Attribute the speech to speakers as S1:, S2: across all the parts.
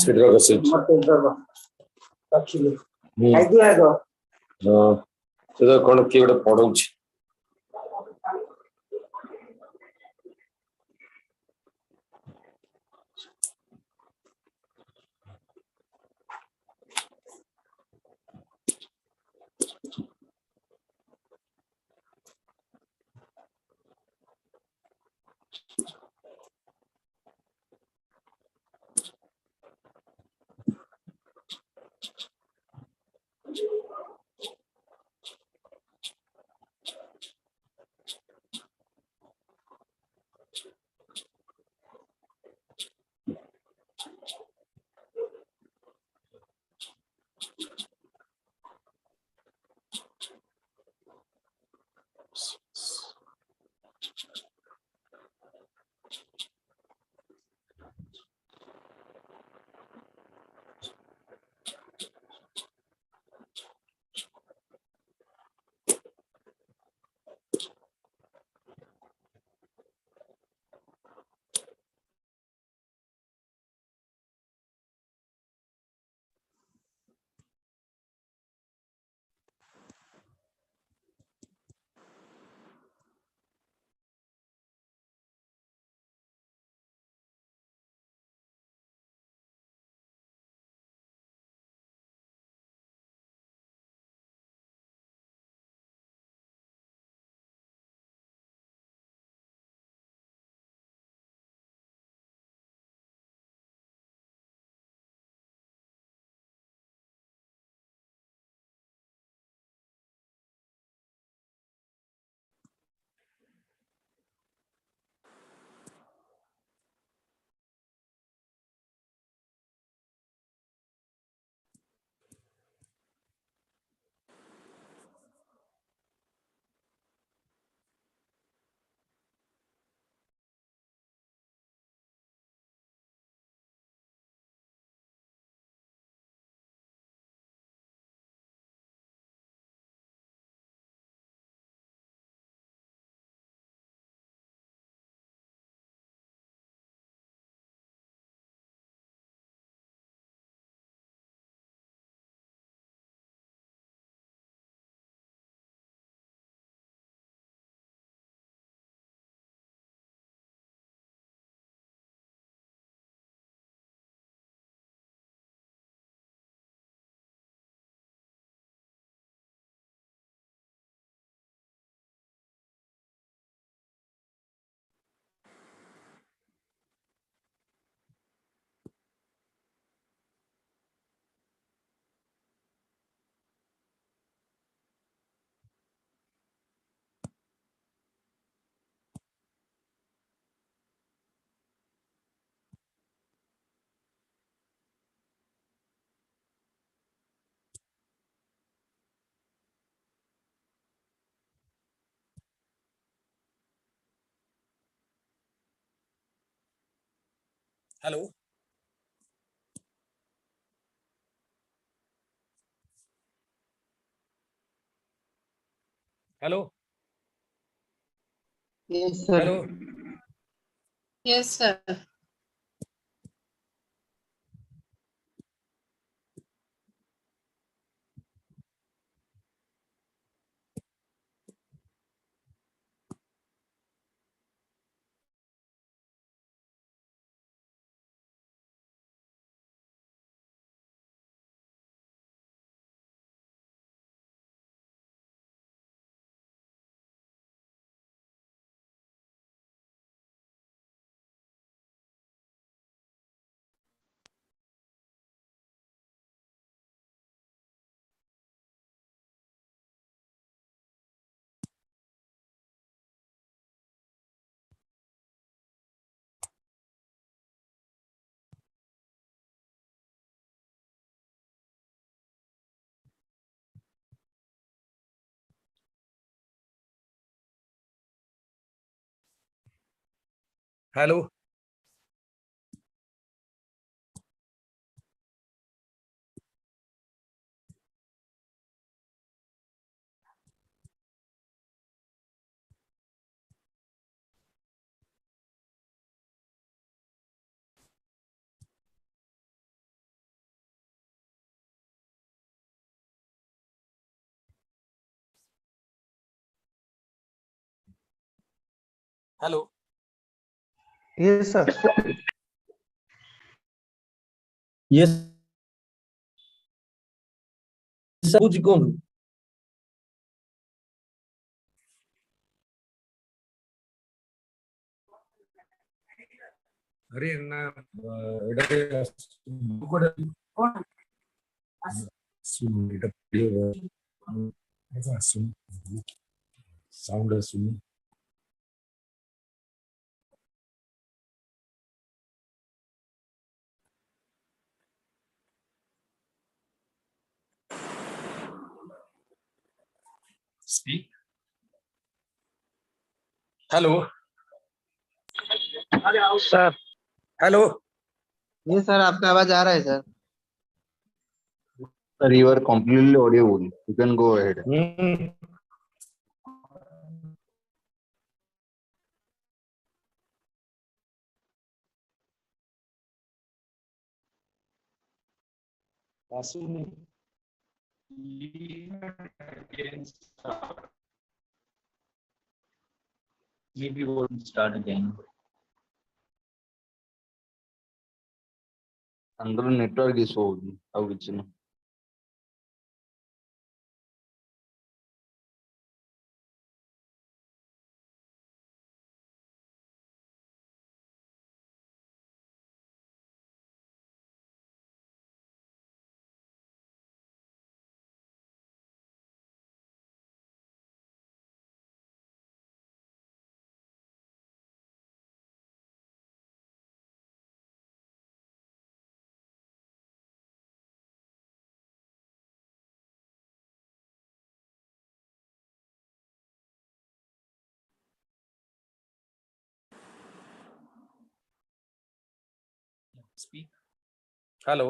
S1: Sidra Kasit. ସେଟା କଣ କିଏ ଗୋଟେ ପଢଉଛି?
S2: Hello. Hello.
S3: Yes, sir.
S2: Hello.
S3: Yes, sir.
S2: Hello. Hello.
S4: Yes, sir.
S1: Yes, ସବୁଛି କୁହନ୍ତୁ।
S2: अरे ना एटा कोडे कोन सुन एटा ऐसा सुन साउंड सुन स्पीक हेलो
S4: सर
S2: हेलो
S4: ये सर आपका आवाज आ रहा है sir.
S5: Sir, you are completely audible. You can go ahead. Maybe we'll start again. Under network issue होगी अब कुछ नहीं.
S2: स्पीक हेलो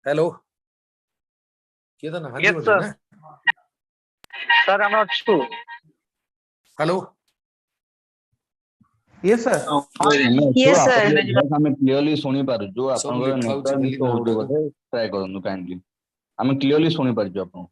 S2: हेलो के था ना हाँ जी
S4: Yes,
S2: बोलिए
S4: sir.
S2: ना
S4: Sir, I'm not sure.
S2: Hello
S4: Yes, sir.
S5: Yes, sir. हमें clearly सुनी पारु जो
S2: सब
S5: आपनकर
S2: लिखा होची
S5: network
S2: खाली
S5: issue
S2: ना
S5: होते
S2: उड़ा
S5: बोधे try करନ୍ତୁ kindly. हमें clearly सुनी पारु आपन.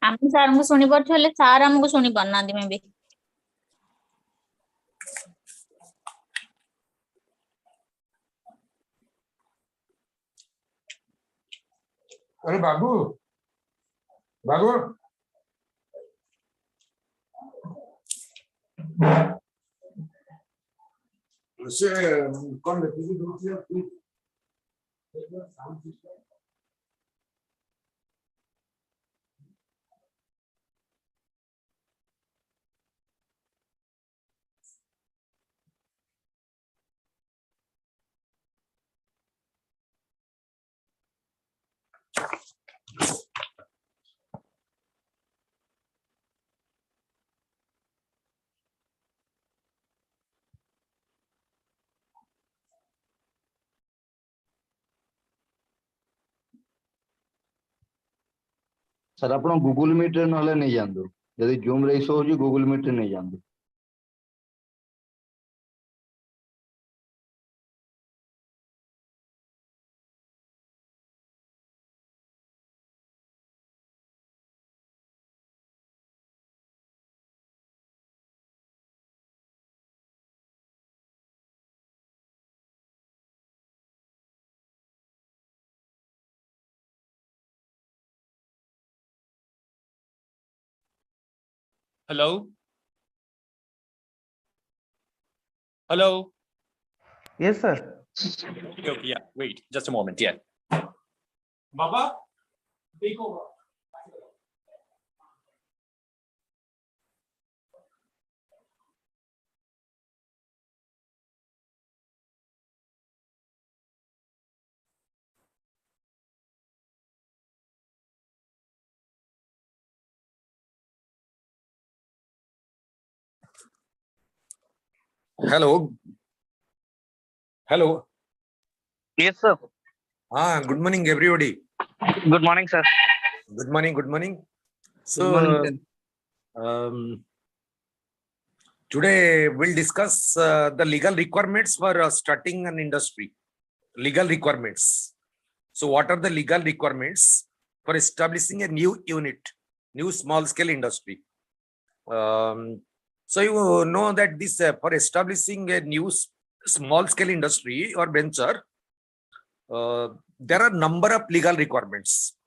S6: ଆମେ ସାରଙ୍କୁ ଶୁଣି ପାରୁଛୁ ହେଲେ ସାର୍ ଆମକୁ ଶୁଣି ପାରୁନାହାନ୍ତି ମେ ବି
S2: अरे बाबू बाबू से कौन देखिए दूसरी
S5: Sir, आपन Google Meet रे नहले नहीं जानदो. यदि Zoom रे issue होजी Google Meet रे नहीं जानदो.
S7: Hello? Hello?
S4: Yes, sir.
S7: Okay, okay, yeah. Wait, just a moment. Yeah. Baba, take over.
S2: Hello. Hello.
S4: Yes, sir.
S2: Good morning, everybody.
S4: Good morning, sir.
S2: Good morning. Good morning.
S4: Good morning, sir.
S2: Today we'll discuss the legal requirements for starting an industry. Legal requirements. So, what are the legal requirements for establishing a new unit, new small-scale industry? So you know that this for establishing a new small-scale industry or venture, there are number of legal requirements.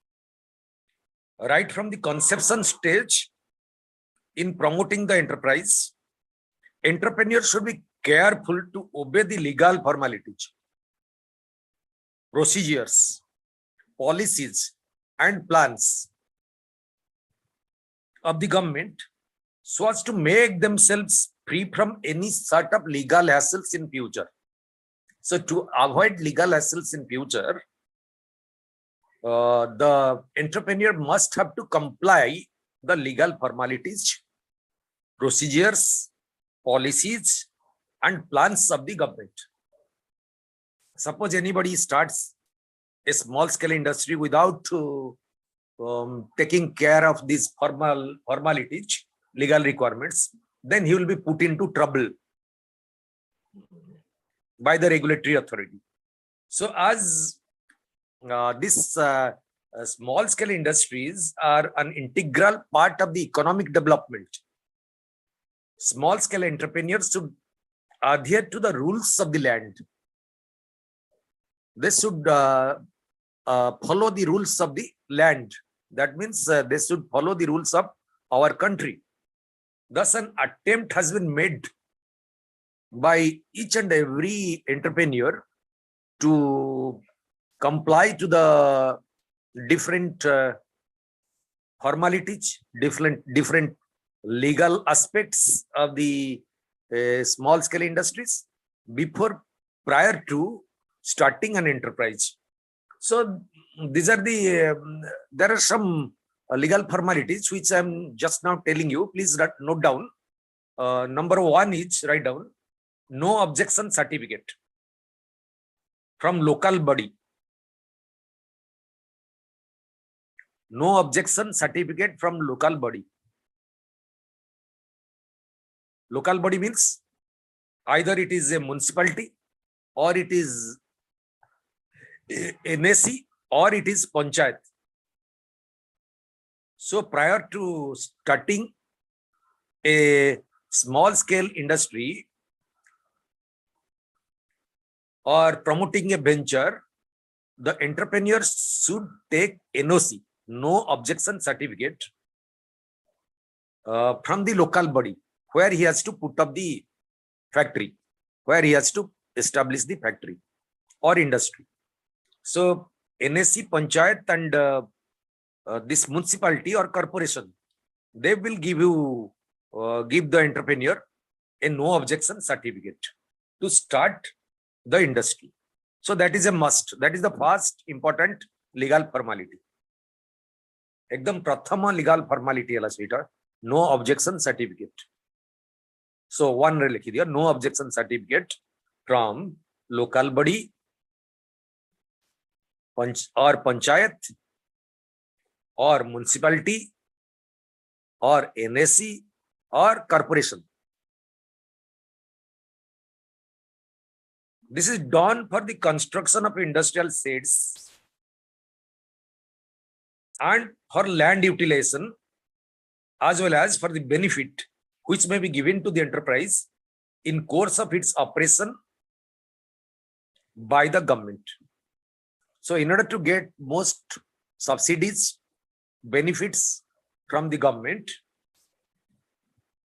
S2: Right from the conception stage, in promoting the enterprise, entrepreneurs should be careful to obey the legal formalities, procedures, policies, and plans of the government so as to make themselves free from any sort of legal hassles in future. So to avoid legal hassles in future, the entrepreneur must have to comply the legal formalities, procedures, policies, and plans of the government. Suppose anybody starts a small-scale industry without taking care of these formalities, legal requirements, then he will be put into trouble by the regulatory authority. So as these small-scale industries are an integral part of the economic development, small-scale entrepreneurs should adhere to the rules of the land. They should follow the rules of the land. That means they should follow the rules of our country. Thus, an attempt has been made by each and every entrepreneur to comply to the different formalities, different legal aspects of the small-scale industries prior to starting an enterprise. So these are the there are some legal formalities which I'm just now telling you. Please note down. Number one is, write down, no objection certificate from local body. No objection certificate from local body. Local body means either it is a municipality or it is NAC or it is panchayat. So prior to starting a small-scale industry or promoting a venture, the entrepreneur should take NOC, no objection certificate, from the local body where he has to put up the factory, where he has to establish the factory or industry. So NAC, panchayat, and this municipality or corporation, they will give the entrepreneur a no objection certificate to start the industry. So that is a must. That is the first important legal formality. Ekdam prathama legal formality ala sweetheart, no objection certificate. So one likhi diya, no objection certificate from local body or panchayat or municipality or NAC or corporation. This is done for the construction of industrial sheds and for land utilization, as well as for the benefit which may be given to the enterprise in course of its operation by the government. So in order to get most subsidies, benefits from the government,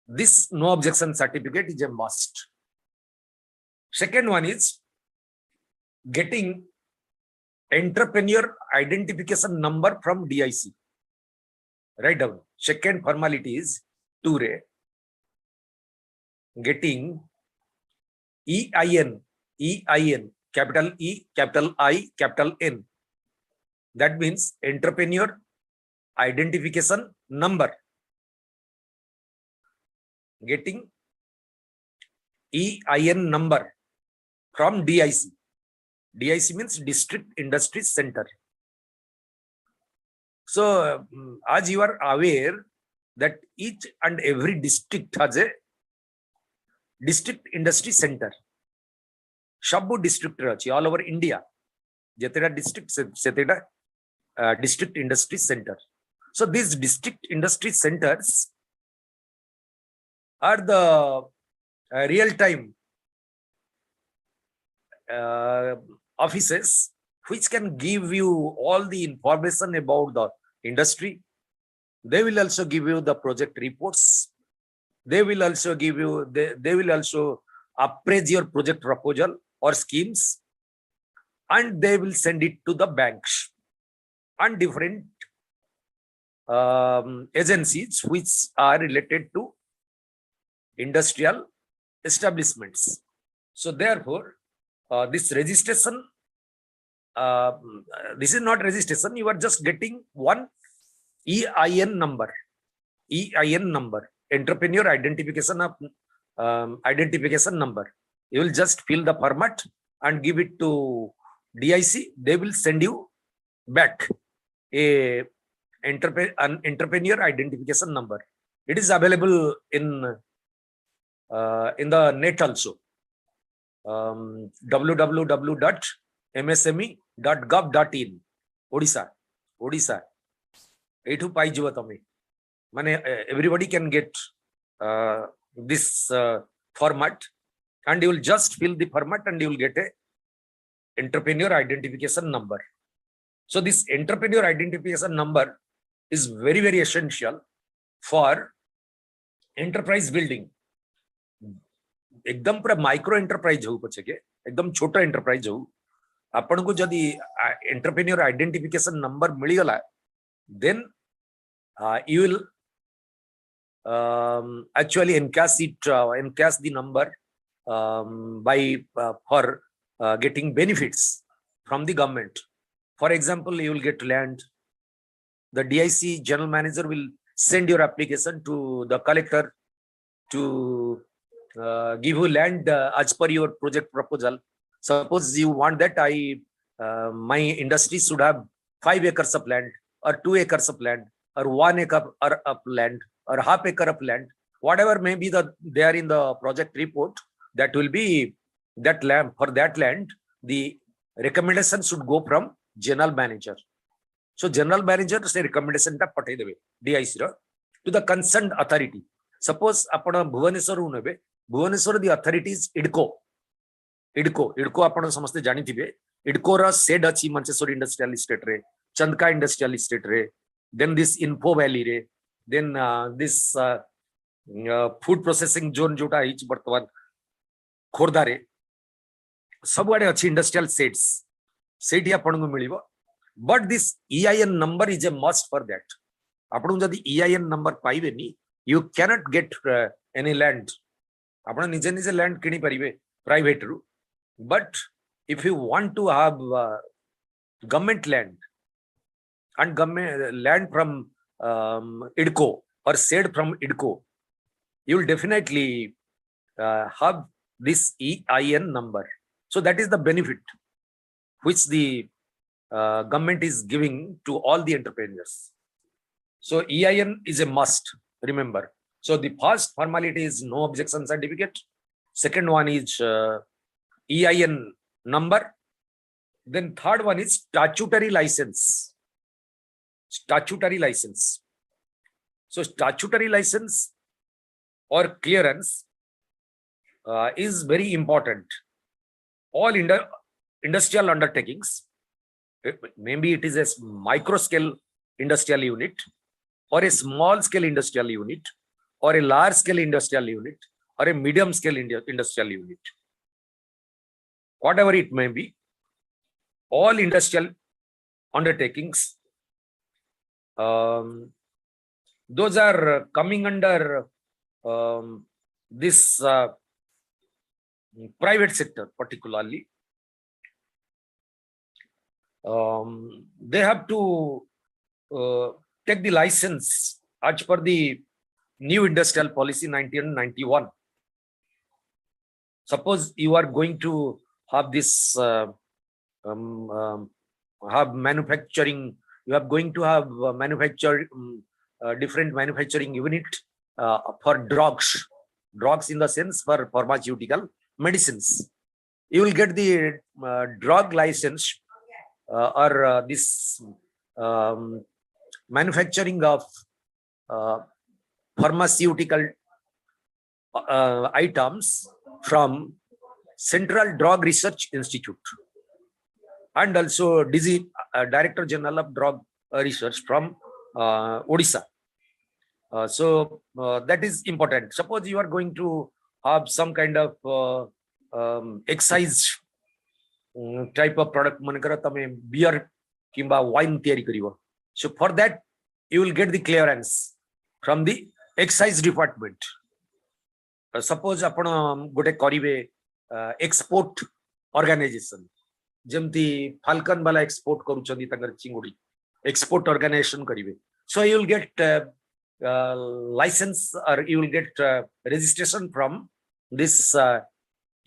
S2: this no objection certificate is a must. Second one is getting entrepreneur identification number from DIC. Write down. Second formality is getting EIN, capital E, capital I, capital N. That means entrepreneur identification number. Getting EIN number from DIC. DIC means District Industry Center. So, as you are aware that each and every district has a District Industry Center. Shabu district all over India. Jetera district setera District Industry Center. So these district industry centers are the real-time offices which can give you all the information about the industry. They will also give you the project reports. They will also give you, they will also appraise your project proposal or schemes, and they will send it to the banks and different agencies which are related to industrial establishments. So therefore, this registration, this is not registration, you are just getting one EIN number, entrepreneur identification number. You will just fill the format and give it to DIC. They will send you back an entrepreneur identification number. It is available in the net also. www.msme.gov.in Odisha. Etu paijiba tame. Mane everybody can get this format, and you will just fill the format and you will get a entrepreneur identification number. So this entrepreneur identification number is very, very essential for enterprise building. एकदम पूरा micro enterprise हो पछे के एकदम छोटा enterprise हो आपन को जदी एंटरप्रेन्योर आइडेंटिफिकेशन नंबर मिली गला then you will actually encash the number for getting benefits from the government. For example, you will get land. The DIC general manager will send your application to the collector to give you land as per your project proposal. Suppose you want that my industry should have 5 acres of land, or 2 acres of land, or 1 acre of land, or half acre of land, whatever may be there in the project report. That will be that land. For that land, the recommendation should go from general manager. So general manager say recommendation ta pathai debe DIC to the concerned authority. Suppose apana Bhubaneswar unebe, Bhubaneswar the authority is IDCO apana samaste jani thibe. IDCO ra said achi Manchester Industrial Estate re, Chandka Industrial Estate re, then this Info Valley re, then this food processing zone jota hichi bartaman Khordha re, सबुआडे अच्छी industrial sets सेठी आपन को मिलिबो. But this EIN number is a must for that. आपन जदी EIN number पाइबे नी, you can not get any land. आपन निजे निजे लैंड किनी परिबे प्राइवेट रु. But if you want to have government land and government land from IDCO or said from IDCO, you will definitely have this EIN number. So that is the benefit which the government is giving to all the entrepreneurs. So EIN is a must, remember. So the first formality is no objection certificate. Second one is EIN number. Then third one is statutory license. Statutory license. So statutory license or clearance is very important. All industrial undertakings, maybe it is a micro scale industrial unit, or a small scale industrial unit, or a large scale industrial unit, or a medium scale industrial unit, whatever it may be, all industrial undertakings, those are coming under this private sector particularly. They have to take the license as per the new industrial policy 1991. Suppose you are going to have this have manufacturing, you are going to have different manufacturing unit for drugs in the sense for pharmaceutical medicines. You will get the drug license or this manufacturing of pharmaceutical items from Central Drug Research Institute, and also Director General of Drug Research from Odisha. So that is important. Suppose you are going to have some kind of excise type of product, manakara tame beer kimba wine tiyari karibo. So for that you will get the clearance from the excise department. Suppose apna gote karibe export organization, jemti Falcon bala export karuchandi tangar chingudi, export organization karibe. So you will get license, or you will get registration from this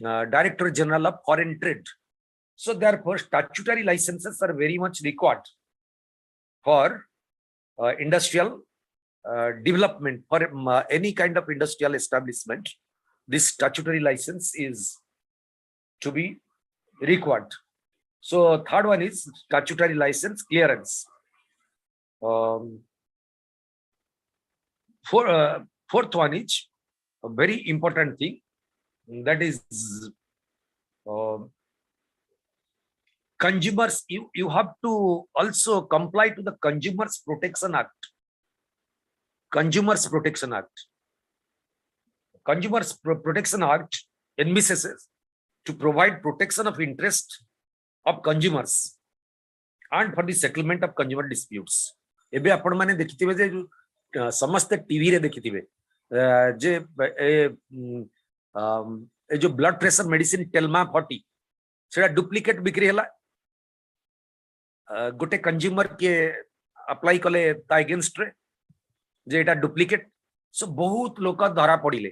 S2: Director General of Foreign Trade. So therefore statutory licenses are very much required for industrial development, for any kind of industrial establishment. This statutory license is to be required. So third one is statutory license clearance. Fourth one is a very important thing, that is consumers. You have to also comply to the Consumers Protection Act. Consumers Protection Act. Consumers Protection Act envisages to provide protection of interest of consumers and for the settlement of consumer disputes. एबे आपण माने देखिथिबे जे समस्त TV रे देखिथिबे जे ए जो blood pressure medicine Telma 40 सेटा duplicate बिक्री हला, गोटे कंज्यूमर के अप्लाई कले ता अगेंस्ट रे जे एटा डुप्लीकेट. सो बहुत लोक धरा पड़िले.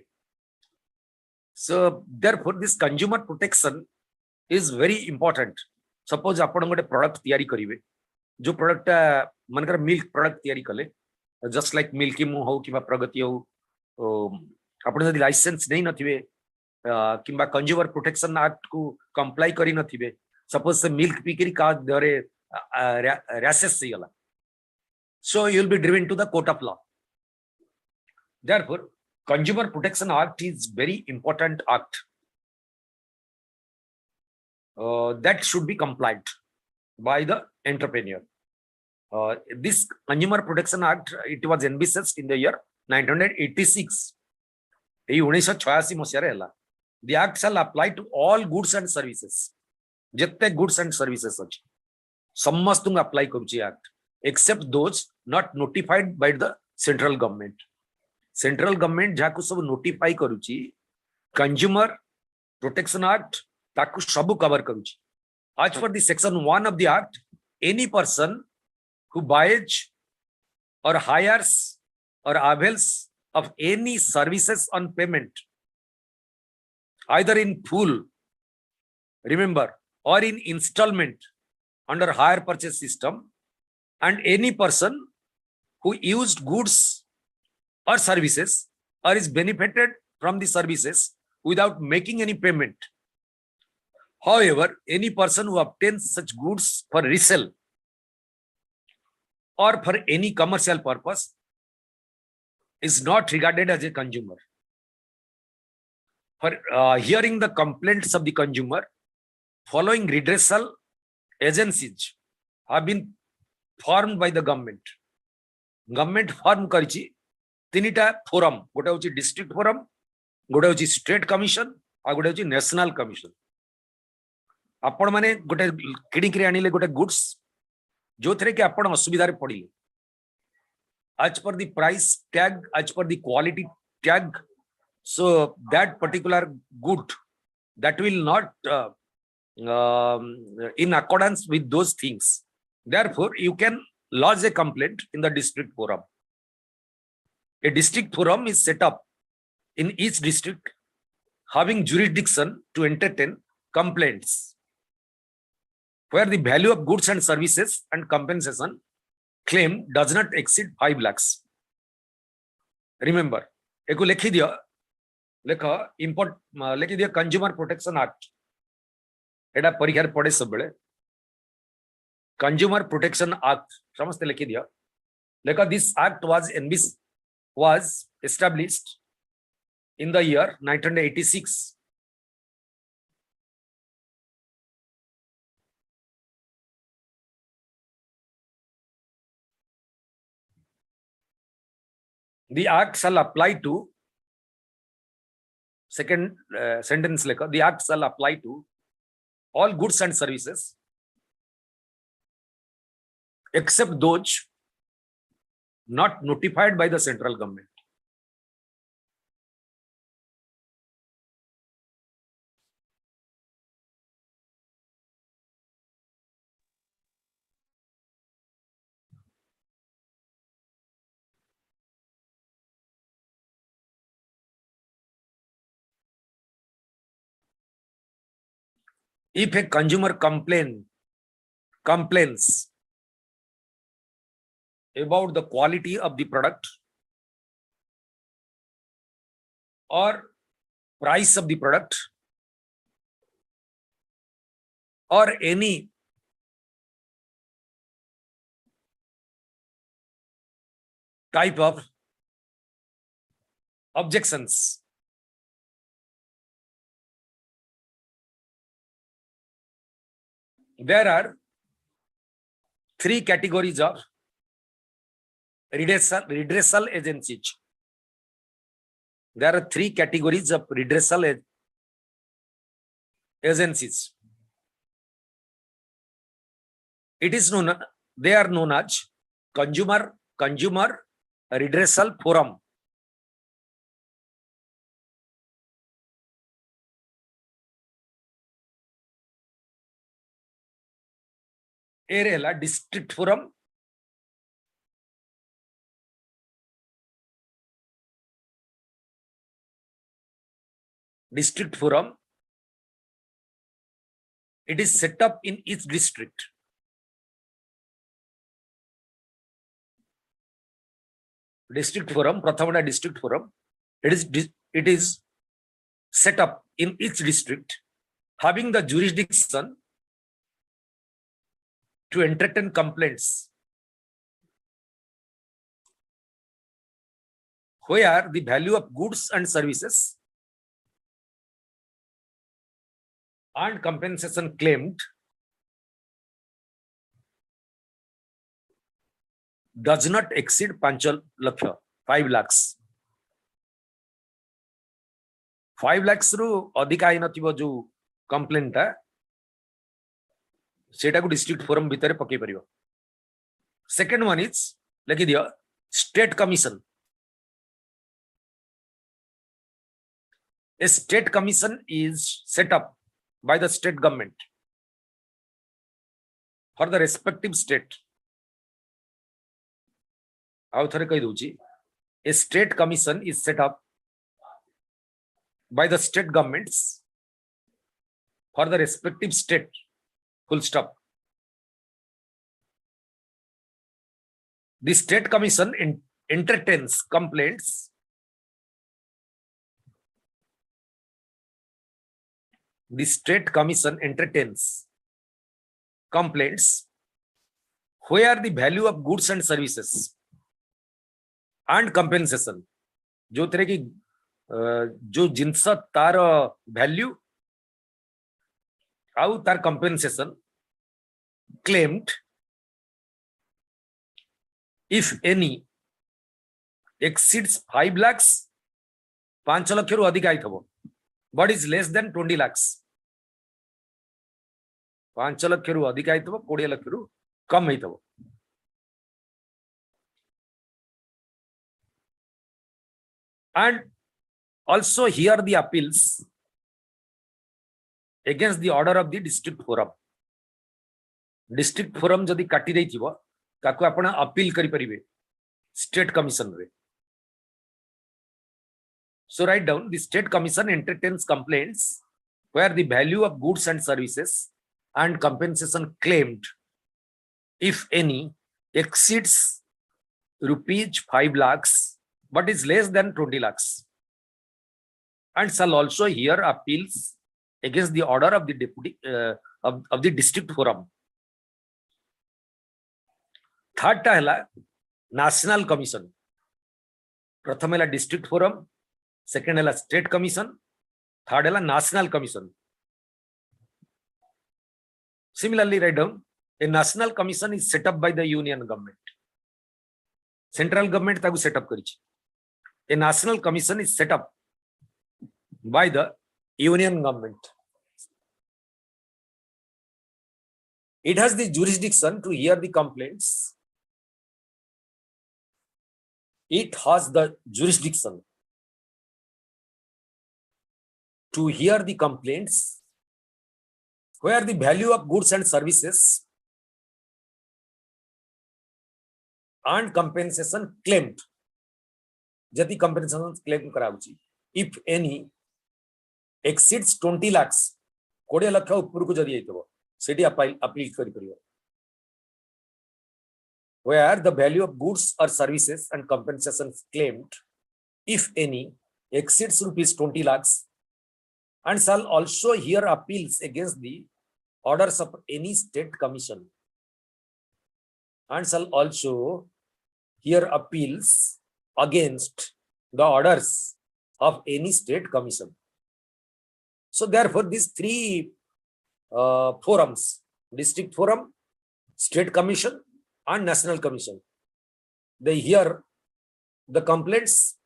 S2: So therefore this consumer protection is very important. Suppose आपण गोटे प्रोडक्ट तयारी करिवे, जो प्रोडक्ट मनकर मिल्क प्रोडक्ट तयारी कले, जस्ट लाइक मिल्की मु हो किबा प्रगति हो, आपण जदि लाइसेंस नहीं नथिबे किबा कंज्यूमर प्रोटेक्शन एक्ट को कंप्लाई करी नथिबे, सपोज से मिल्क पीकरी का दरे रैशेस से गला, so you will be driven to the court of law. Therefore Consumer Protection Act is very important act that should be complied by the entrepreneur. This Consumer Protection Act, it was envisaged in the year 1986. The act shall apply to all goods and services. Jette goods and services achi samastung apply karuchi act, except those not notified by the central government. Central government jaku sab notify karuchi, Consumer Protection Act taku sabu cover karuchi. As per the section 1 of the act, any person who buys or hires or avails of any services on payment, either in full, remember, or in installment under hire purchase system, and any person who used goods or services or is benefited from the services without making any payment. However, any person who obtains such goods for resale or for any commercial purpose is not regarded as a consumer. For hearing the complaints of the consumer, following redressal agencies have been formed by the government. Government form karichi tinita forum, gote hochi district forum, gote hochi state commission, और गोटे होची national commission. आपण माने गोटे किणी किरी आनिले गोटे goods जो थरे के आपण असुविधा रे पड़िले, as per the price tag, as per the quality tag, so that particular good that will not in accordance with those things. Therefore you can lodge a complaint in the district forum. A district forum is set up in each district having jurisdiction to entertain complaints where the value of goods and services and compensation claim does not exceed 5 lakhs. Remember, एको लिखि दियो, लिखि दियो consumer protection act. एडा परीक्षा रे पड़े सब बेले. कंज्यूमर प्रोटेक्शन एक्ट समस्त लिखि दियो. This act was established in the year 1986. The act shall apply to second sentence the act shall apply to all goods and services except those not notified by the central government. If a consumer complains about the quality of the product or price of the product or any type of objections, there are 3 categories of redressal agencies. There are 3 categories of redressal agencies. It is known, they are known as consumer redressal forum, area district forum, district forum. It is set up in each district. District forum, Prathamada district forum. It is set up in each district, having the jurisdiction to entertain complaints where the value of goods and services and compensation claimed does not exceed 5 lakhs. 5 lakhs ru adhika hai nathibo jo complaint ta सेटा को district forum भीतर पकई परियो. Second one is लिखि दियो state commission. A state commission is set up by the state government for the respective state. आउ थरे कहि दोची, a state commission is set up by the state governments for the respective state. Full stop. The state commission entertains complaints the state commission entertains complaints where the value of goods and services and compensation, जो तरह की जो जिनस तार value आउ तार compensation claimed, if any, exceeds 5 lakhs, 5 lakh रु अधिक आई थबो, but is less than 20 lakhs. 5 lakh रु अधिक आई थबो, 20 lakh रु कम आई थबो. And also here the appeals against the order of the district forum. District forum जदि काटी देई थिबो ताको आपण अपील करि परिबे स्टेट कमिशन रे. So write down, the State Commission entertains complaints where the value of goods and services and compensation claimed, if any, exceeds rupees 5 lakhs but is less than 20 lakhs, and shall also hear appeals against the order of the deputy of the district forum. Third ta hela national commission. प्रथम है district forum, second है state commission, third है national commission. Similarly, write down, a national commission is set up by the union government. Central government taku set up karichi. A national commission is set up by the union government. It has the jurisdiction to hear the complaints. It has the jurisdiction to hear the complaints where the value of goods and services and compensation claimed, jati compensation claim karauchi, if any, exceeds 20 lakhs, 20 lakh upurku jadi aitabo, seti appeal kari paribo. Where the value of goods or services and compensations claimed, if any, exceeds rupees 20 lakhs, and shall also hear appeals against the orders of any state commission, and shall also hear appeals against the orders of any state commission. So therefore, these three forums, district forum, state commission, and national commission, they hear the complaints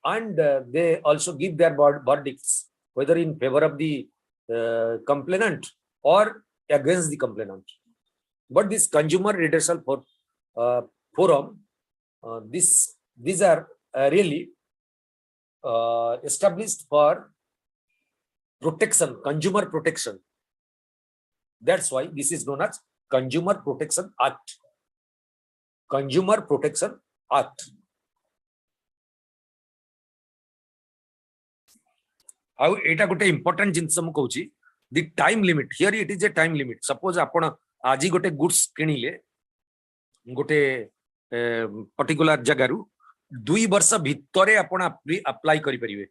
S2: and they also give their verdicts, whether in favor of the complainant or against the complainant. But this consumer redressal forum, these are really established for protection, consumer protection. That's why this is known as Consumer Protection Act. Consumer Protection Act. ଆଉ ଏଇଟା ଗୋଟେ important ଜିନିଷ ମୁଁ କହୁଛି, the time limit, here it is a time limit. Suppose ଆପଣ ଆଜି ଗୋଟେ goods କିଣିଲେ ଗୋଟେ ପର୍ଟିକୁଲାର ଜାଗାରୁ, 2 ବର୍ଷ ଭିତରେ ଆପଣ ଆପ୍ଲାଏ କରିପାରିବେ.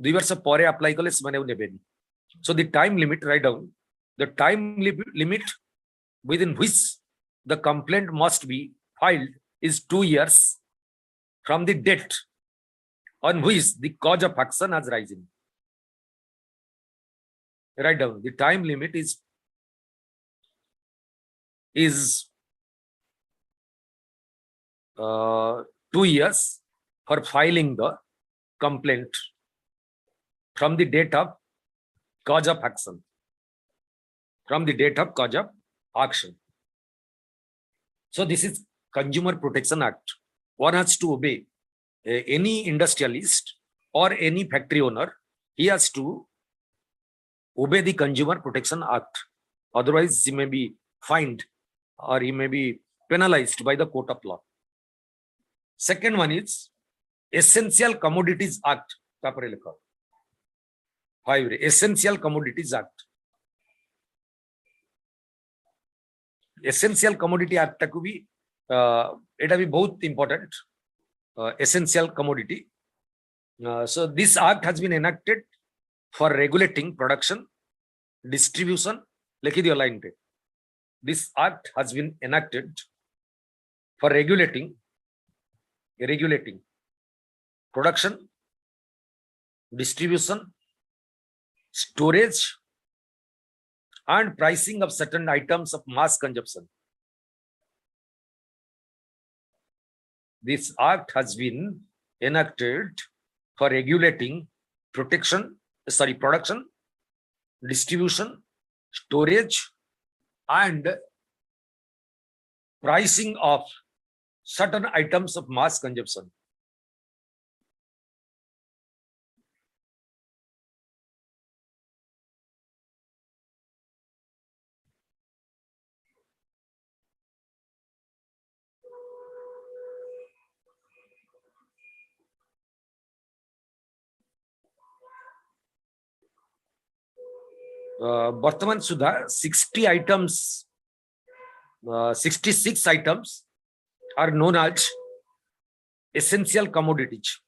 S2: 2 ବର୍ଷ ପରେ ଆପ୍ଲାଏ କଲେ ସେମାନେ ନେବେନି. So the time limit, write down, the time limit within which the complaint must be filed is 2 years from the date on which the cause of action has risen. Write down, the time limit is 2 years for filing the complaint from the date of cause of action. From the date of cause of action. So this is Consumer Protection Act. One has to obey. Any industrialist or any factory owner, he has to obey the Consumer Protection Act. Otherwise, he may be fined or he may be penalized by the court of law. Second one is Essential Commodities Act. 5. Essential Commodities Act. Essential Commodity Act taku bhi eta bhi bahut important. Essential commodity. So this act has been enacted for regulating production, distribution. Likhi diyo line pe. This act has been enacted for regulating production, distribution, storage, and pricing of certain items of mass consumption. This act has been enacted for regulating production, distribution, storage, and pricing of certain items of mass consumption. वर्तमान सुधा 60 items 66 items are known as essential commodities.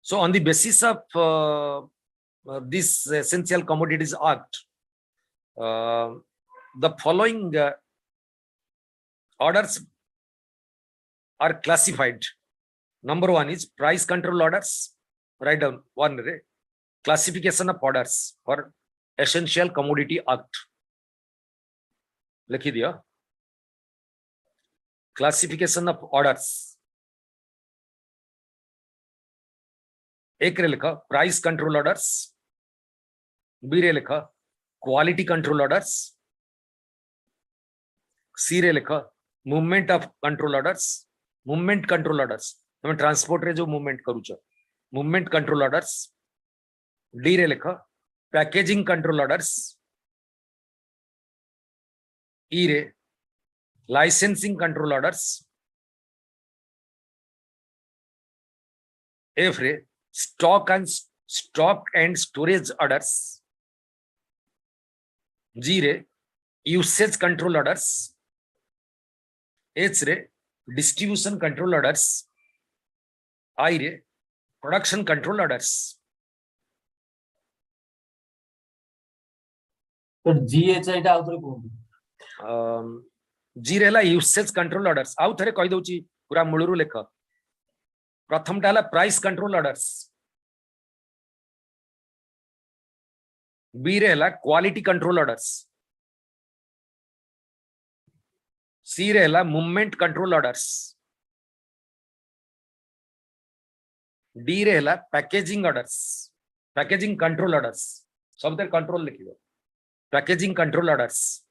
S2: So on the basis of this Essential Commodities Act, the following orders are classified. Number one is price control orders. Write down one. Classification of orders for Essential Commodity Act. लिखी दिया. Classification of orders. एक रे लिखा price control orders, B रे लिखा quality control orders, C रे लिखा movement of control orders, movement control orders તમે ટ્રાન્સપોર્ટ રે જો મૂવમેન્ટ કરું છો મૂવમેન્ટ કંટ્રોલ ઓર્ડર્સ, डी रे लिखा पैकेजिंग कंट्रोल ऑर्डर्स, ई रे लाइसेंसिंग कंट्रोल ऑर्डर्स, एफ रे stock and storage orders, G रे usage control orders, H रे distribution control orders, I रे production control orders.
S1: तो GHI टा आउथरे कोन
S2: G रे ला usage control orders. आउ थरे कहि दउची पूरा मूलरू लेख. प्रथम टा प्राइस कंट्रोल ऑर्डर्स, बी रे क्वालिटी कंट्रोल ऑर्डर्स, सी रे मूवमेंट कंट्रोल ऑर्डर्स, डी रे packaging orders, packaging control orders, सब कंट्रोल लिखिबो पैकेजिंग कंट्रोल ऑर्डर्स,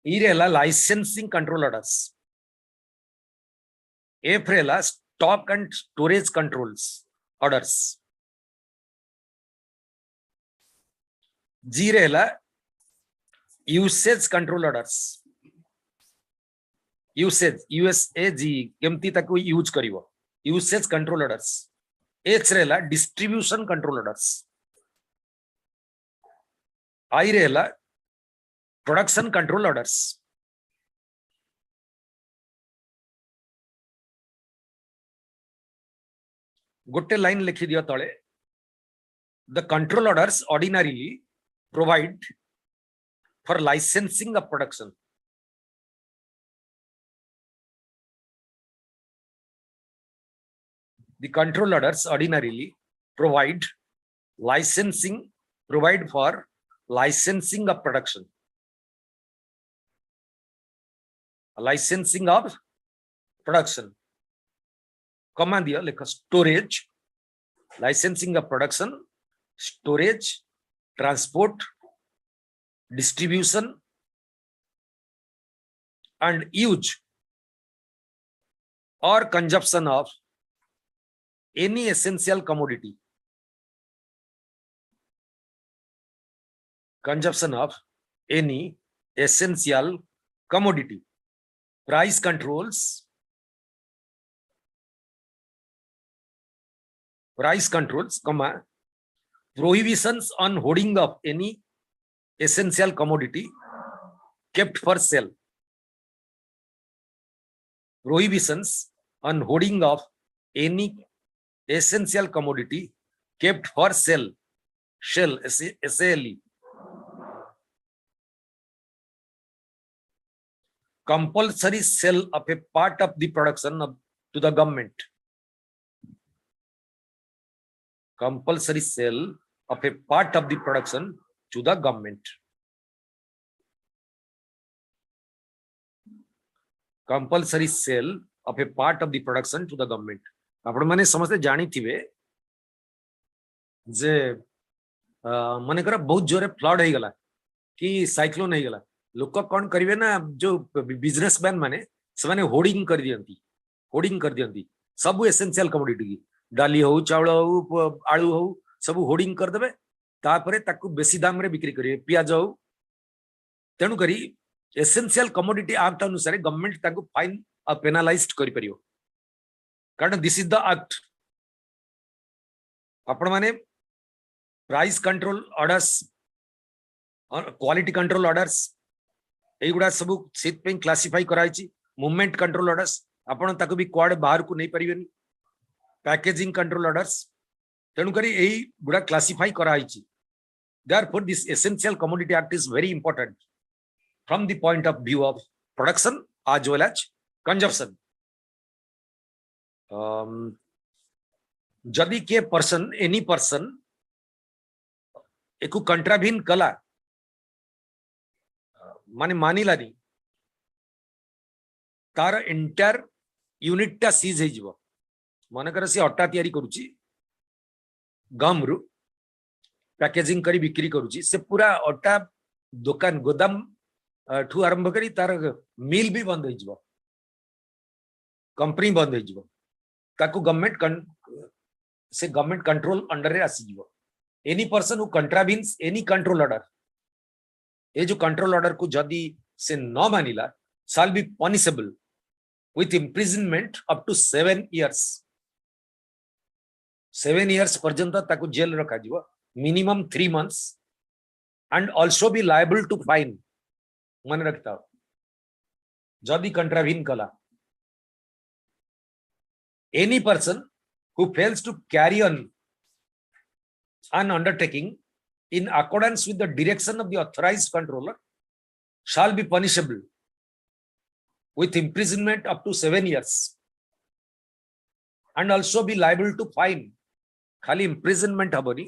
S2: ई रे लाइसेंसिंग कंट्रोल ऑर्डर्स, एफ रे stock and storage controls orders, G रे usage control orders, usage U S A G केमती ताको use करिवो यूसेज कंट्रोल ऑर्डर्स, एच रे डिस्ट्रीब्यूशन कंट्रोल ऑर्डर्स, आई रे प्रोडक्शन कंट्रोल ऑर्डर्स, गोटे line लिखि दियो तळे. The control orders ordinarily provide for licensing of production. The control orders ordinarily provide for licensing of production. Licensing of production. Command दिया लिखा storage, licensing of production, storage, transport, distribution and use or consumption of any essential commodity. Consumption of any essential commodity. Price controls, comma, prohibitions on hoarding of any essential commodity kept for sale. Prohibitions on hoarding of any essential commodity kept for sale. SALE. Compulsory sale of a part of the production to the government. Compulsory sale of a part of the production to the government. Compulsory sale of a part of the production to the government. आपण माने समझते जानी थिबे जे माने करा बहुत जोरे flood हो गला कि साइक्लोन हो गला लोक कौन करिवे ना जो बिजनेसमैन माने से माने होर्डिंग कर दियंती सब एसेंशियल कमोडिटी की डाली हो चावल हो आलू हो सब होर्डिंग कर देबे तापरे ताकू बेसी दाम रे बिक्री करिवे पियाज हो तेनु करी एसेंशियल कमोडिटी एक्ट अनुसार गवर्नमेंट ताकू फाइन और पेनालाइज्ड करि परियो कारण दिस इज द एक्ट आपण माने price control orders quality control orders एगुड़ा सब सीट पे क्लासिफाई कराई मूवमेंट कंट्रोल ऑर्डर्स आपण ताको भी क्वाड बाहर को नहीं परिबेनी पैकेजिंग कंट्रोल ऑर्डर्स तेणु करी एई गुड़ा क्लासिफाई कराई therefore this essential commodity act is very important from the point of view of production as well as consumption जदि के पर्सन एनी पर्सन एको कंट्राभिन कला माने मानिलानी तार एंटायर यूनिट टा सीज हे जिवो मनकर से अट्टा तयारी करूची गम रु पैकेजिंग करी बिक्री करूची से पूरा अट्टा दुकान गोदाम ठू आरंभ करी तार मिल भी बंद हो जिवो कंपनी बंद हो जिवो ताकू गवर्नमेंट से गवर्नमेंट कंट्रोल अंडर रे आसी जिवो any person who contravenes any control order ये जो कंट्रोल ऑर्डर को जदि से न मानिला shall be punishable with imprisonment up to 7 years 7 years पर्यंत ताकू जेल रखा जिवो minimum 3 months and also be liable to fine मन रखता जदि कंट्राविन कला any person who fails to carry on an undertaking in accordance with the direction of the authorized controller shall be punishable with imprisonment up to 7 years and also be liable to fine खाली imprisonment हबनी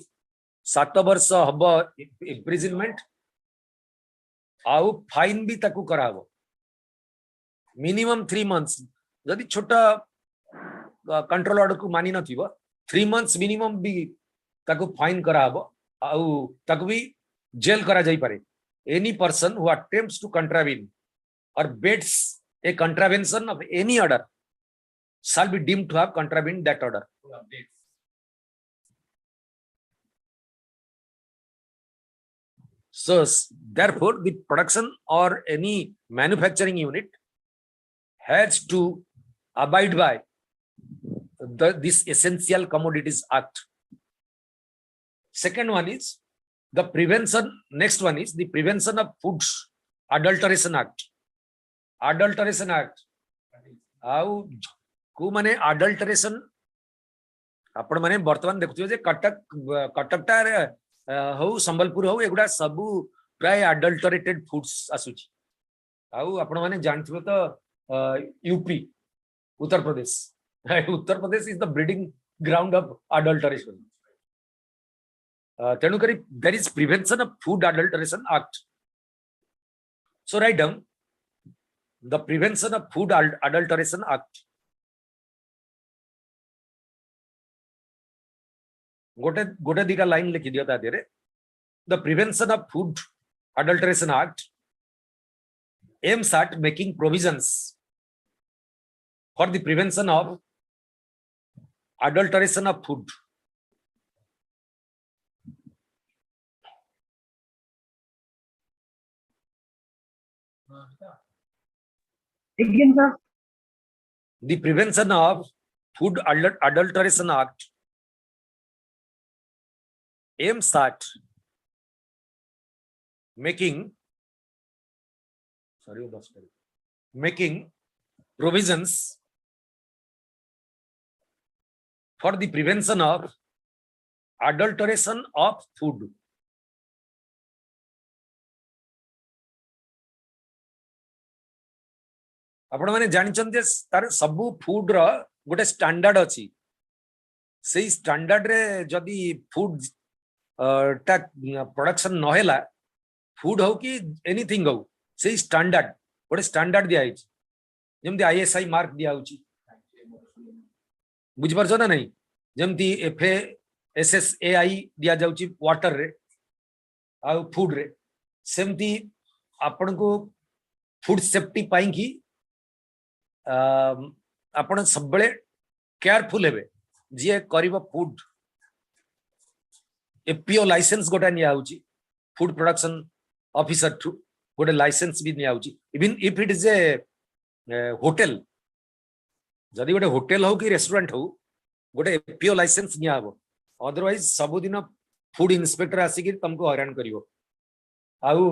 S2: 7 वर्ष hub imprisonment आउ fine भी ताकू कराबो minimum 3 months जदि छोटा control order को मानी नथिबो 3 months मिनिमम भी ताकू फाइन कराबो आउ ताकू भी जेल करा जाई पारे any person who attempts to contravene or bets a contravention of any order shall be deemed to have contravened that order. So therefore the production or any manufacturing unit has to abide by this essential commodities act. Second one is the prevention, next one is the prevention of foods adulteration act. Adulteration act आउ को माने adulteration आपण माने वर्तमान देखुथियो जे कटकटा हो संबलपुर हो एगुडा सब प्राय adulterated foods आसुची आउ आपण माने जानथिबो तो UP Uttar Pradesh is the breeding ground of adulteration. तेणु करी there is prevention of food adulteration act. So write down the prevention of food adulteration act. गोटे दिका लाइन लिखी दिया था तेरे. The prevention of food adulteration act aims at making provisions for the prevention of adulteration of food.
S3: Again, sir.
S2: The prevention of food adulteration act aims at making provisions for the prevention of adulteration of food. आपण माने जानिछन जे तार सबु food रो गोटे standard अछि सेही standard रे जदी food टा प्रोडक्शन न होला फूड हो कि एनीथिंग हो सेही स्टैंडर्ड गोटे स्टैंडर्ड दिया अछि जेमति आईएसआई मार्क दिया होछि बुझ परछो ना नहीं जेमति FASSAI दिया जाउछि वाटर रे आ फूड रे सेमति आपण को फूड सेफ्टी पाई कि आपण सब बळे केयरफुल हेबे जे करिवो फूड एपीओ लाइसेंस गोटा निया होची फूड प्रोडक्शन ऑफिसर थ्रू गोटे लाइसेंस भी निया होची even if it is a hotel जदि गोटे होटल हो कि रेस्टोरेंट हो गोटे एपीओ लाइसेंस निया हो अदरवाइज सब दिन फूड इंस्पेक्टर आसिक तुमको हैरान करिवो आउ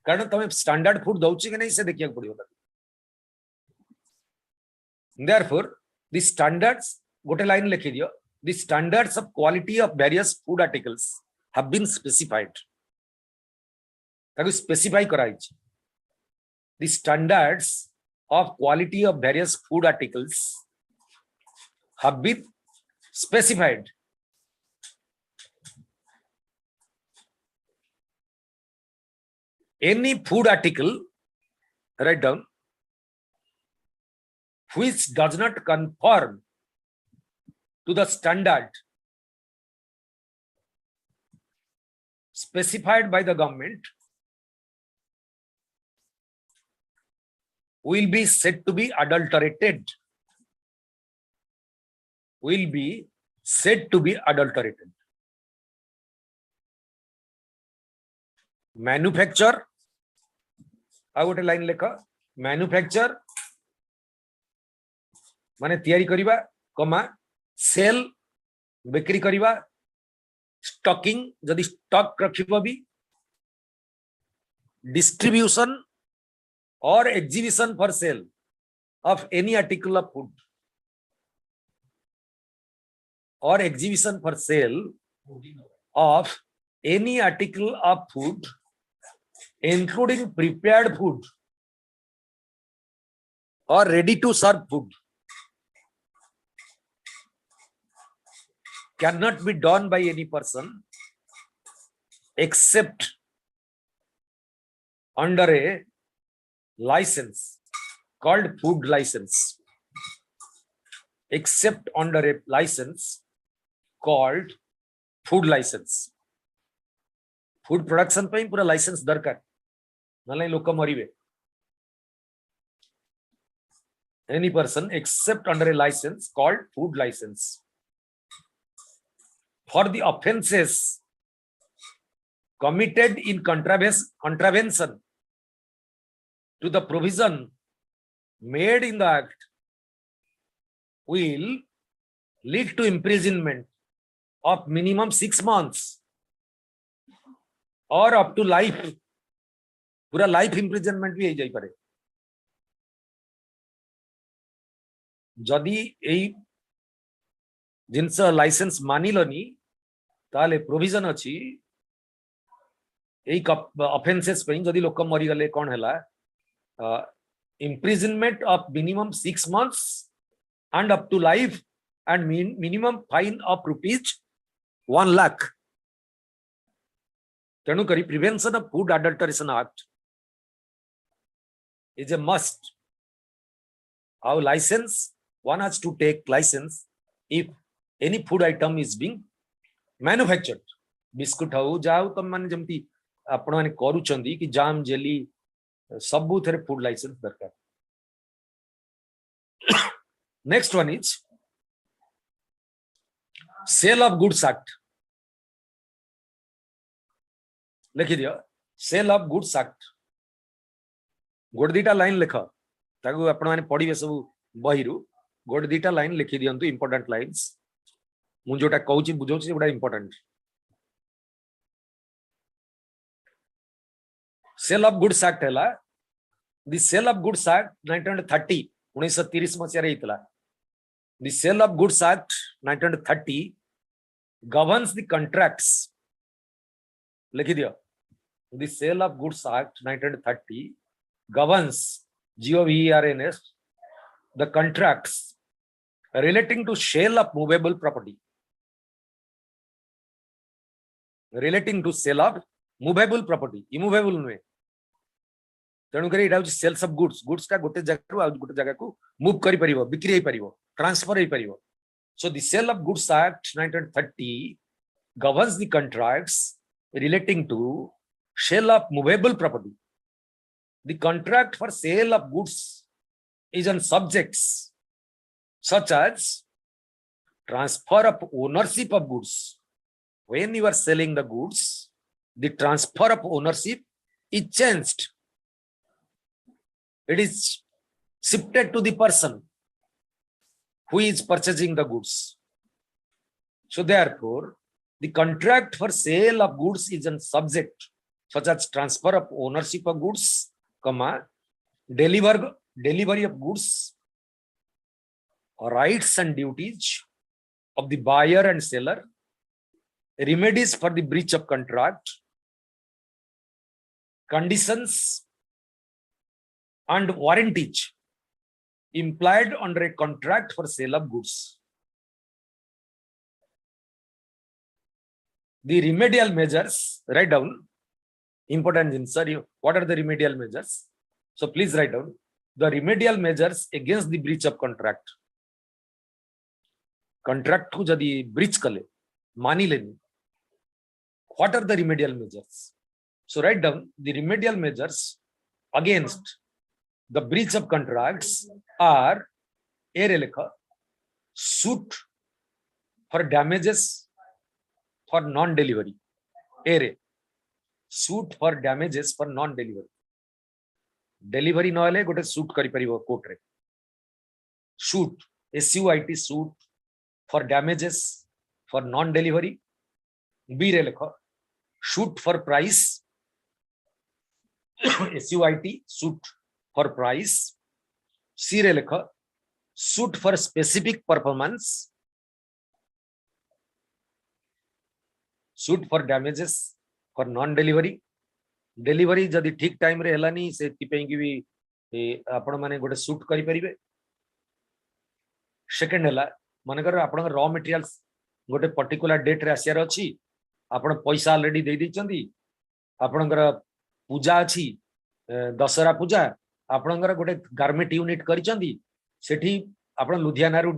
S2: कारण तुम स्टैंडर्ड फूड दउची कि नहीं से देखिया पड़ियो therefore the standards गोटे लाइन लिखि दियो the standards of quality of various food articles have been specified ताकि स्पेसिफाई कराई the standards of quality of various food articles have been specified any food article write down which does not conform to the standard specified by the government will be said to be adulterated. Will be said to be adulterated. Manufacture, आ गोटे line लेख manufacture माने तैयारी करिबा कमा cell बिक्री करिबा stocking जदि stock रखिबो भी distribution or exhibition for sale of any article of food or exhibition for sale of any article of food including prepared food or ready to serve food cannot be done by any person except under a license called food license except under a license called food license food production ପାଇଁ ପୁରା licence ଦରକାର ନହେଲେ ଲୋକ ମରିବେ any person except under a license called food license for the offenses committed in contravention to the provision made in the act will lead to imprisonment of minimum 6 months or up to life पूरा life imprisonment भी हो जाई पारे जदि एई जिनस licence मानिलनी ताले provision अछि एई offences पे जदि लोक मरि गले कोन हला imprisonment of minimum 6 months and up to life and minimum fine of rupees 1 lakh. Tenukari Prevention of Food Adulteration Act is a must. Our license, one has to take license if any food item is being manufactured. Biscuit hau jao tam man jamti आपण माने करूचंदी कि जाम jelly सबु थरे food license दरकार next one is sale of goods act लिखि दियो cell of goods act गोड दीटा line लिख ताकू आपण माने पढिबे सब बहिरु गोड दीटा लाइन लिखि दियंतु इंपोर्टेंट लाइंस मु जोटा कहूची बुझौची सेटा important sale of goods act हैला the sale of goods act 1930 1930 मसिया रे हितला the sale of goods act 1930 governs the contracts लिखि दियो the sale of goods act 1930 governs GOVERNS the contracts relating to sale of movable property relating to sale of movable property immovable नुए तेणुकरी एटा होची sales of goods goods का गोटे जगह रु गोटे जगह को मूव करि परिबो बिक्री होई परिबो ट्रांसफर होई परिबो so the sale of goods act 1930 governs the contracts relating to sale of movable property the contract for sale of goods is on subjects such as transfer of ownership of goods when you are selling the goods the transfer of ownership is changed. It is shifted to the person who is purchasing the goods. So therefore, The contract for sale of goods is a subject such as transfer of ownership of goods, comma, delivery of goods, rights and duties of the buyer and seller, remedies for the breach of contract, conditions and warranties implied under a contract for sale of goods. The remedial measures, write down, important answer, what are the remedial measures? So please write down the remedial measures against the breach of contract. Contract को यदि breach कले, मानी लेनी, what are the remedial measures? So write down the remedial measures against the breach of contracts are suit for damages for non-delivery. Suit for damages for non-delivery. Delivery no hele gote suit kari paribo court re. Suit, SUIT, suit for damages for non-delivery. B re lekho suit for price. SUIT, suit for price. C re lekho suit for specific performance. Suit for damages for non-delivery. Delivery जदि ठीक time रे हलानी से तिपें की भी आपण माने गोटे suit करि परिबे. सेकंड हला माने कर आपण रॉ मटेरियल्स गोटे पर्टिकुलर डेट रे आसियार अछि, आपण पैसा ऑलरेडी दे दिचंदी, आपणकर पूजा अछि, दशहरा पूजा, आपणकर गोटे गारमेंट यूनिट करिचंदी, सेठी आपण लुधियाना रु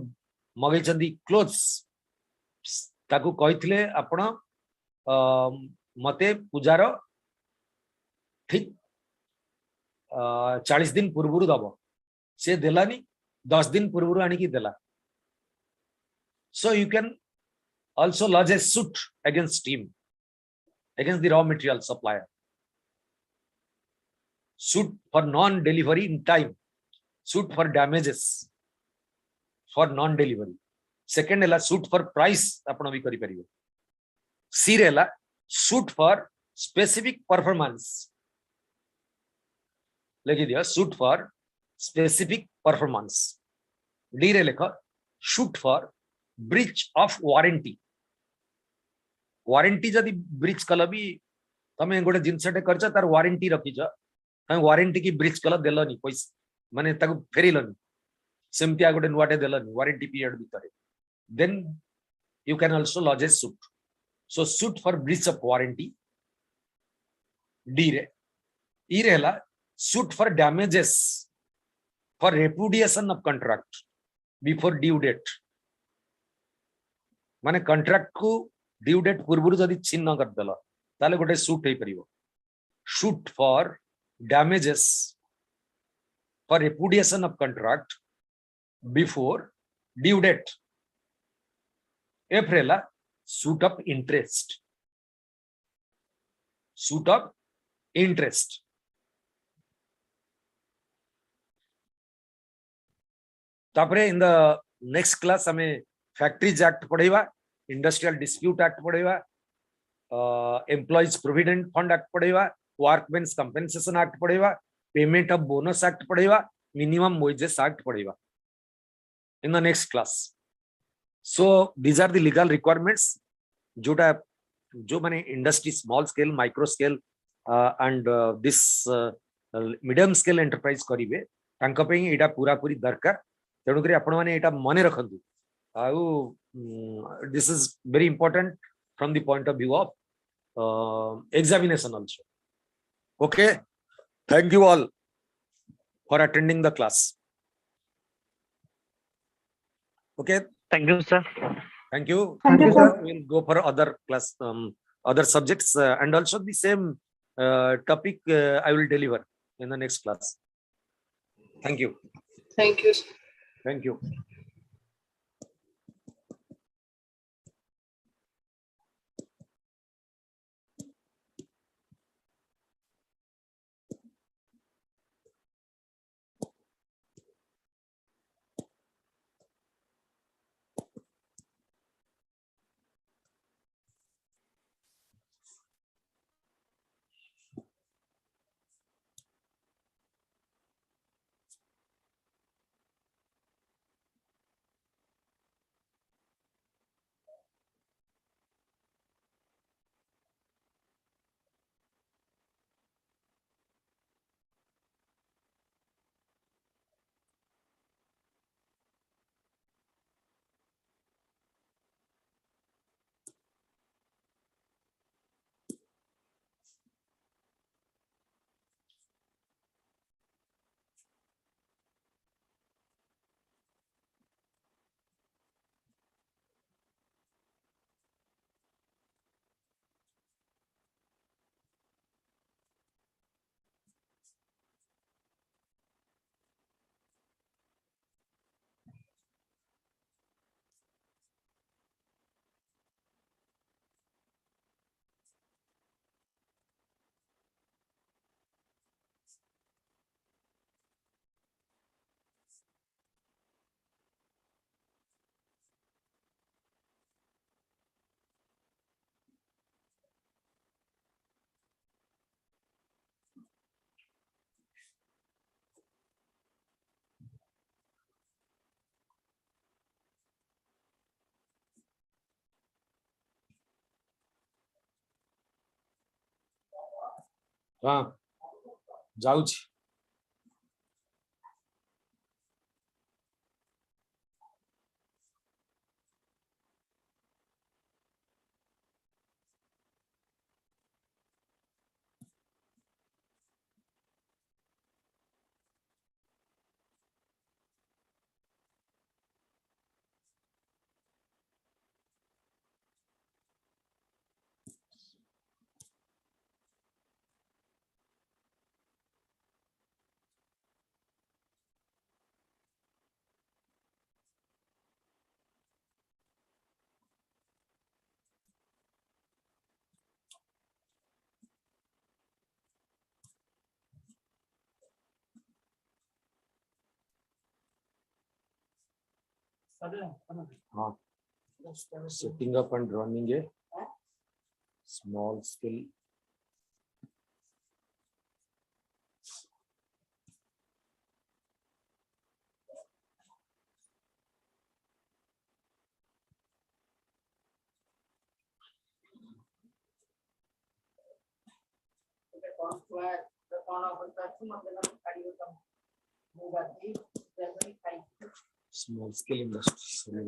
S2: मगैचंदी क्लोथ्स, ताकू कहिथिले आपण मते पूजार ठीक 40 दिन पूर्वरु दब, से देलानी 10 दिन पूर्वरु आनी की देला. So you can also lodge a suit against him, against the raw material supplier. Suit for non-delivery in time, suit for damages for non-delivery. Second है suit for price आपण भी करी परिबे. C रे suit for specific performance. लिखि दिया suit for specific performance. D रे लिखो suit for breach of warranty. Warranty जदि breach कल भी तमे गोटे जिनसटे करछ तार warranty रखिछ, तमे warranty की breach कल देलनी पैसा माने ताकू फेरिलनी, सेमतिया गोटे नुवाटे देलनी warranty period भितरे, then you can also lodge a suit. So suit for breach of warranty. D रे. E रे हला suit for damages for repudiation of contract before due date. माने contract को due date पूर्वरु जदि छिन्न कर देला ताले गोटे suit hey परिबो. Suit for damages for repudiation of contract before due date. F रेला suit of interest. Suit of interest. तापरे in the next class हमें Factories Act पढ़ेगा, Industrial Dispute Act पढ़ेगा, Employees Provident Fund Act पढ़ेगा, Workmen's Compensation Act पढ़ेगा, Payment of Bonus Act पढ़ेगा, Minimum Wages Act पढ़ेगा in the next class. So these are the legal requirements जोटा जो माने industry small scale, micro scale and this medium scale enterprise करिवे तांका पे एटा पूरा पूरी दरकार. तेणु करी आपण माने एटा मने रखंतु. This is very important from the point of view of examination also. Okay, thank you all for attending the class. Okay,
S4: Thank you, sir.
S2: thank you.
S3: Thank you, sir.
S2: We'll go for other class, other subjects, and also the same topic I will deliver in the next class. Thank you.
S3: Thank you.
S2: Thank you. ହଁ ଯାଉଛି। हाँ setting up and running a small scale industry.